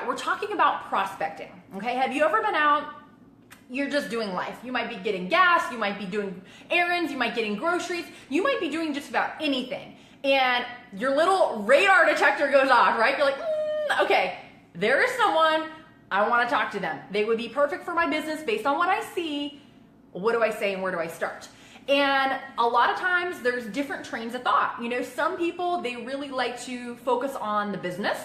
about? We're talking about prospecting, okay? Have you ever been out, you're just doing life. You might be getting gas, you might be doing errands, you might be getting groceries, you might be doing just about anything. And your little radar detector goes off, right? You're like, okay, there is someone, I want to talk to them. They would be perfect for my business based on what I see. What do I say and where do I start? And a lot of times there's different trains of thought. You know, some people, they really like to focus on the business.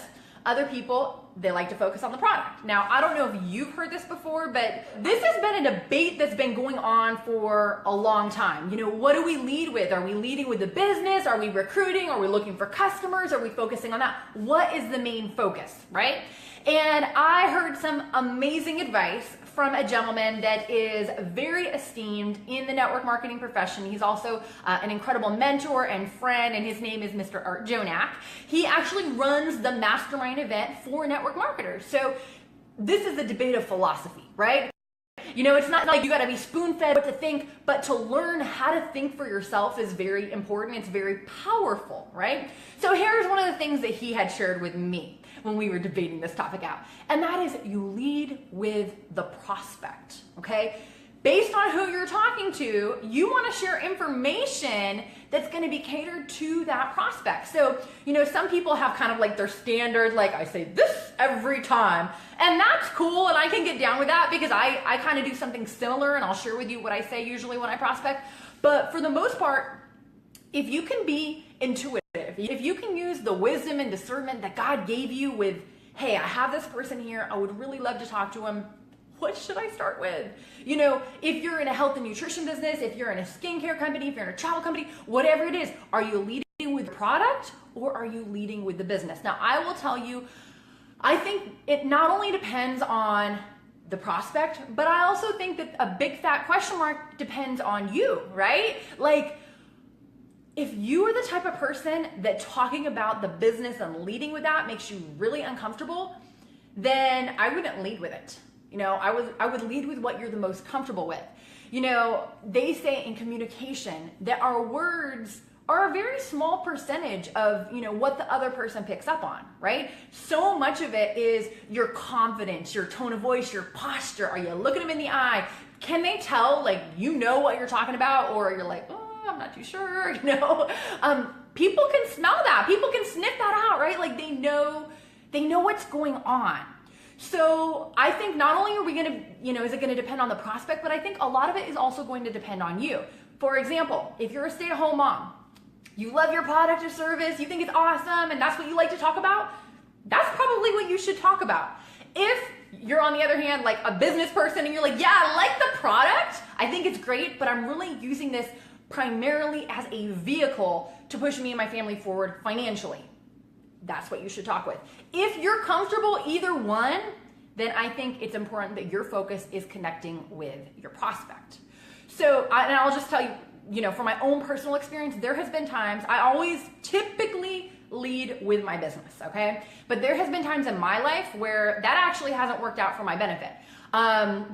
Other people, they like to focus on the product. Now, I don't know if you've heard this before, but this has been a debate that's been going on for a long time. You know, what do we lead with? Are we leading with the business? Are we recruiting? Are we looking for customers? Are we focusing on that? What is the main focus, right? And I heard some amazing advice from a gentleman that is very esteemed in the network marketing profession. He's also an incredible mentor and friend, and his name is Mr. Art Jonak. He actually runs the mastermind event for network marketers. So this is a debate of philosophy, right? You know, it's not like you got to be spoon-fed what to think, but to learn how to think for yourself is very important. It's very powerful, right? So here's one of the things that he had shared with me when we were debating this topic out. And that is, you lead with the prospect, okay? Based on who you're talking to, you want to share information that's going to be catered to that prospect. So, you know, some people have kind of like their standard, like I say this every time, and that's cool, and I can get down with that because I kind of do something similar, and I'll share with you what I say usually when I prospect. But for the most part, if you can be intuitive, if you can use the wisdom and discernment that God gave you with, hey, I have this person here, I would really love to talk to him, what should I start with? You know, if you're in a health and nutrition business, if you're in a skincare company, if you're in a travel company, whatever it is, are you leading with the product or are you leading with the business? Now, I will tell you, I think it not only depends on the prospect, but I also think that a big fat question mark depends on you, right? Like, if you are the type of person that talking about the business and leading with that makes you really uncomfortable, then I wouldn't lead with it. You know, I would lead with what you're the most comfortable with. You know, they say in communication that our words are a very small percentage of, you know, what the other person picks up on, right? So much of it is your confidence, your tone of voice, your posture. Are you looking them in the eye? Can they tell, like, you know what you're talking about, or you're like, oh, I'm not too sure, you know? People can smell that. People can sniff that out, right? Like they know what's going on. So I think not only are we going to, you know, is it going to depend on the prospect, but I think a lot of it is also going to depend on you. For example, if you're a stay-at-home mom, you love your product or service, you think it's awesome, and that's what you like to talk about, that's probably what you should talk about. If you're on the other hand, like a business person and you're like, yeah, I like the product, I think it's great, but I'm really using this primarily as a vehicle to push me and my family forward financially, that's what you should talk with. If you're comfortable either one, then I think it's important that your focus is connecting with your prospect. So, and I'll just tell you, you know, from my own personal experience, there has been times, I always typically lead with my business, okay? But there has been times in my life where that actually hasn't worked out for my benefit.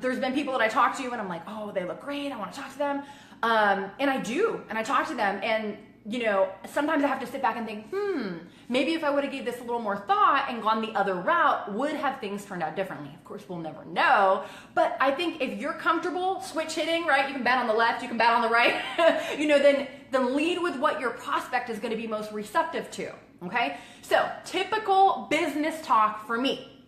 There's been people that I talk to and I'm like, oh, they look great, I want to talk to them. And I do, and I talk to them, and you know, sometimes I have to sit back and think, maybe if I would have gave this a little more thought and gone the other route, would have things turned out differently? Of course, we'll never know, but I think if you're comfortable switch hitting, right, you can bet on the left, you can bet on the right, you know, then lead with what your prospect is going to be most receptive to, okay? So typical business talk for me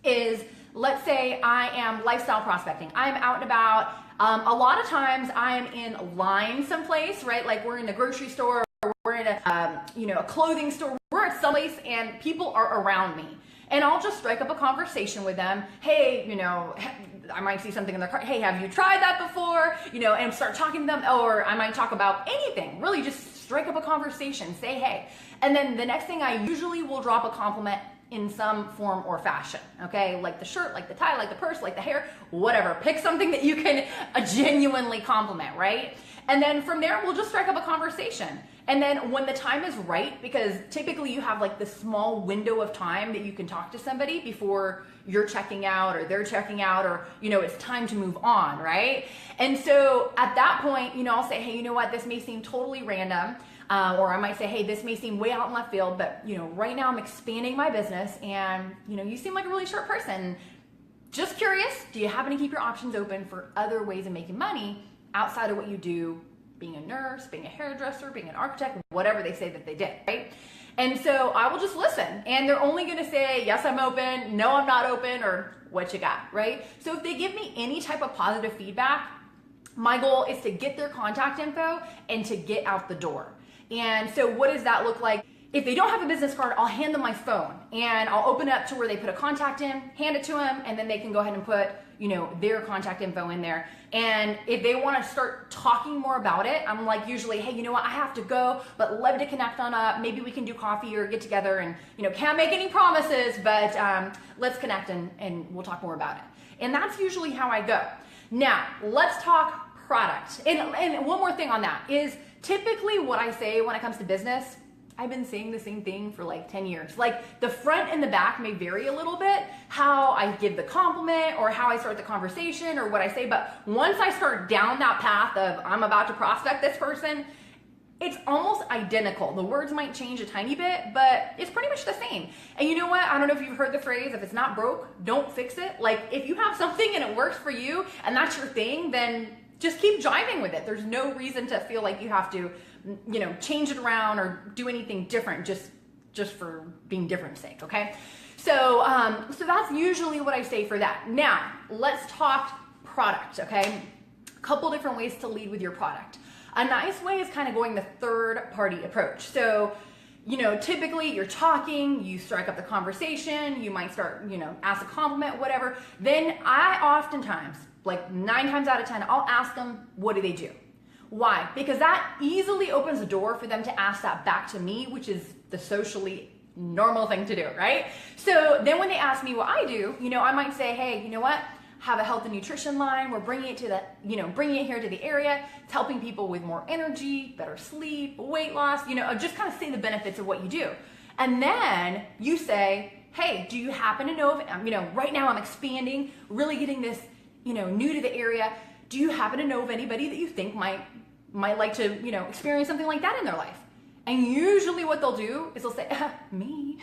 is, let's say I am lifestyle prospecting. I'm out and about. A lot of times I am in line someplace, right? Like we're in a grocery store, or we're in a, you know, a clothing store. We're at someplace and people are around me. And I'll just strike up a conversation with them. Hey, you know, I might see something in their cart. Hey, have you tried that before? You know, and start talking to them. Or I might talk about anything. Really just strike up a conversation. Say hey. And then the next thing, I usually will drop a compliment in some form or fashion, okay? Like the shirt, like the tie, like the purse, like the hair, whatever. Pick something that you can genuinely compliment, right? And then from there, we'll just strike up a conversation. And then when the time is right, because typically you have like this small window of time that you can talk to somebody before you're checking out or they're checking out, or, you know, it's time to move on, right? And so at that point, you know, I'll say, hey, you know what, this may seem totally random, Or I might say, hey, this may seem way out in left field, but right now I'm expanding my business and you seem like a really sharp person. Just curious, do you happen to keep your options open for other ways of making money outside of what you do, being a nurse, being a hairdresser, being an architect, whatever they say that they did, right? And so I will just listen, and they're only gonna say, yes, I'm open, no, I'm not open, or what you got, right? So if they give me any type of positive feedback, my goal is to get their contact info and to get out the door. And so what does that look like? If they don't have a business card, I'll hand them my phone and I'll open it up to where they put a contact in, hand it to them, and then they can go ahead and put, their contact info in there. And if they want to start talking more about it, I'm like usually, hey, you know what, I have to go, but love to connect on up. Maybe we can do coffee or get together and, can't make any promises, but let's connect and we'll talk more about it. And that's usually how I go. Now, let's talk product. And one more thing on that is typically what I say when it comes to business, I've been saying the same thing for like 10 years. Like the front and the back may vary a little bit, how I give the compliment or how I start the conversation or what I say. But once I start down that path of I'm about to prospect this person, it's almost identical. The words might change a tiny bit, but it's pretty much the same. And you know what? I don't know if you've heard the phrase, if it's not broke, don't fix it. Like if you have something and it works for you and that's your thing, then just keep jiving with it. There's no reason to feel like you have to change it around or do anything different just for being different's sake, okay? So that's usually what I say for that. Now, let's talk product, okay? A couple different ways to lead with your product. A nice way is kind of going the third party approach. So, typically you're talking, you strike up the conversation, you might start, ask a compliment, whatever. Then I oftentimes, like 9 times out of 10, I'll ask them, what do they do? Why? Because that easily opens the door for them to ask that back to me, which is the socially normal thing to do, right? So then when they ask me what I do, I might say, hey, you know what? Have a health and nutrition line. We're bringing it to bringing it here to the area. It's helping people with more energy, better sleep, weight loss, just kind of say the benefits of what you do. And then you say, hey, do you happen to know if, right now I'm expanding, really getting this, new to the area. Do you happen to know of anybody that you think might like to, experience something like that in their life? And usually what they'll do is they'll say, me.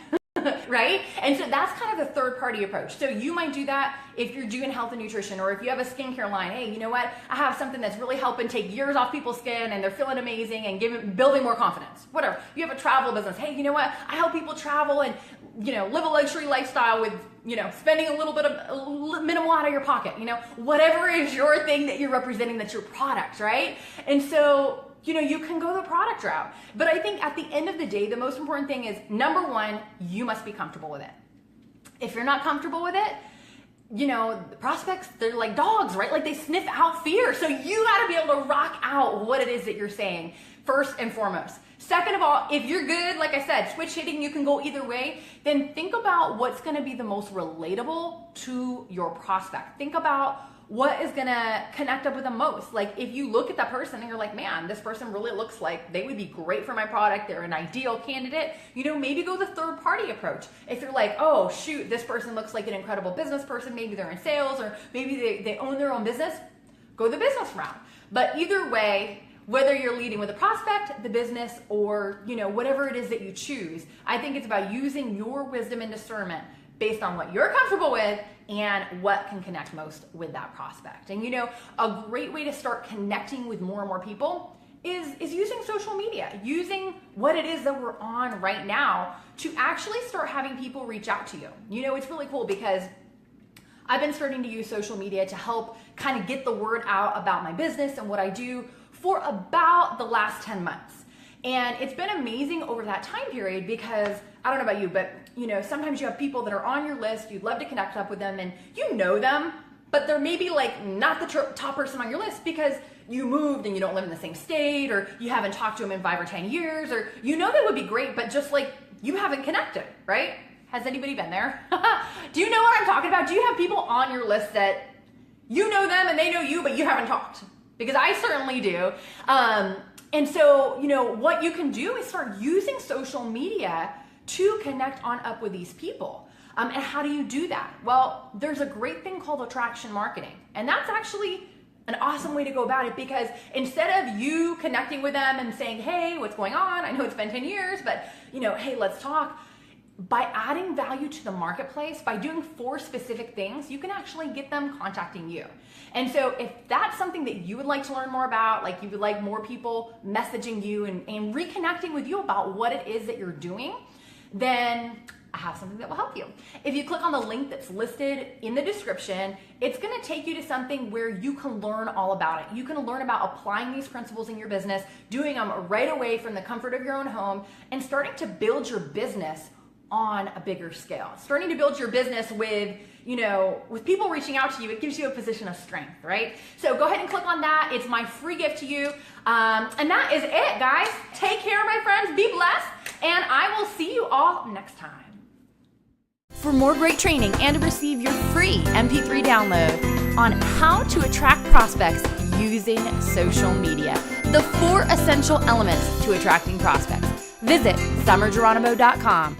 Right? And so that's kind of the third party approach. So you might do that if you're doing health and nutrition, or if you have a skincare line. Hey, you know what? I have something that's really helping take years off people's skin and they're feeling amazing and building more confidence. Whatever. You have a travel business. Hey, you know what? I help people travel and, live a luxury lifestyle with, spending a little bit of minimal out of your pocket, whatever is your thing that you're representing, that's your product, right? And so, you can go the product route. But I think at the end of the day, the most important thing is, number one, you must be comfortable with it. If you're not comfortable with it, the prospects, they're like dogs, right? Like they sniff out fear. So you got to be able to rock out what it is that you're saying first and foremost. Second of all, if you're good, like I said, switch hitting, you can go either way, then think about what's going to be the most relatable to your prospect. Think about what is gonna connect up with them most. Like if you look at that person and you're like, man, this person really looks like they would be great for my product, they're an ideal candidate, maybe go the third party approach. If you're like, oh shoot, this person looks like an incredible business person, maybe they're in sales or maybe they own their own business, go the business route. But either way, whether you're leading with a prospect, the business, or whatever it is that you choose, I think it's about using your wisdom and discernment based on what you're comfortable with and what can connect most with that prospect. And a great way to start connecting with more and more people is using social media, using what it is that we're on right now to actually start having people reach out to you. It's really cool because I've been starting to use social media to help kind of get the word out about my business and what I do for about the last 10 months. And it's been amazing over that time period because I don't know about you, but sometimes you have people that are on your list, you'd love to connect up with them and you know them, but they're maybe like not the top person on your list because you moved and you don't live in the same state, or you haven't talked to them in 5 or 10 years, or they would be great, but just like you haven't connected, right? Has anybody been there? Do you know what I'm talking about? Do you have people on your list that you know them and they know you, but you haven't talked? Because I certainly do. And so, what you can do is start using social media to connect on up with these people. And how do you do that? Well, there's a great thing called attraction marketing. And that's actually an awesome way to go about it, because instead of you connecting with them and saying, hey, what's going on? I know it's been 10 years, but hey, let's talk. By adding value to the marketplace, by doing 4 specific things, you can actually get them contacting you. And so if that's something that you would like to learn more about, like you would like more people messaging you and reconnecting with you about what it is that you're doing, then I have something that will help you. If you click on the link that's listed in the description, it's gonna take you to something where you can learn all about it. You can learn about applying these principles in your business, doing them right away from the comfort of your own home, and starting to build your business on a bigger scale. Starting to build your business with people reaching out to you, it gives you a position of strength, right? So go ahead and click on that. It's my free gift to you. And that is it, guys. Take care, my friends. Be blessed. And I will see you all next time. For more great training and to receive your free MP3 download on how to attract prospects using social media, the 4 essential elements to attracting prospects, visit summerjeronimo.com.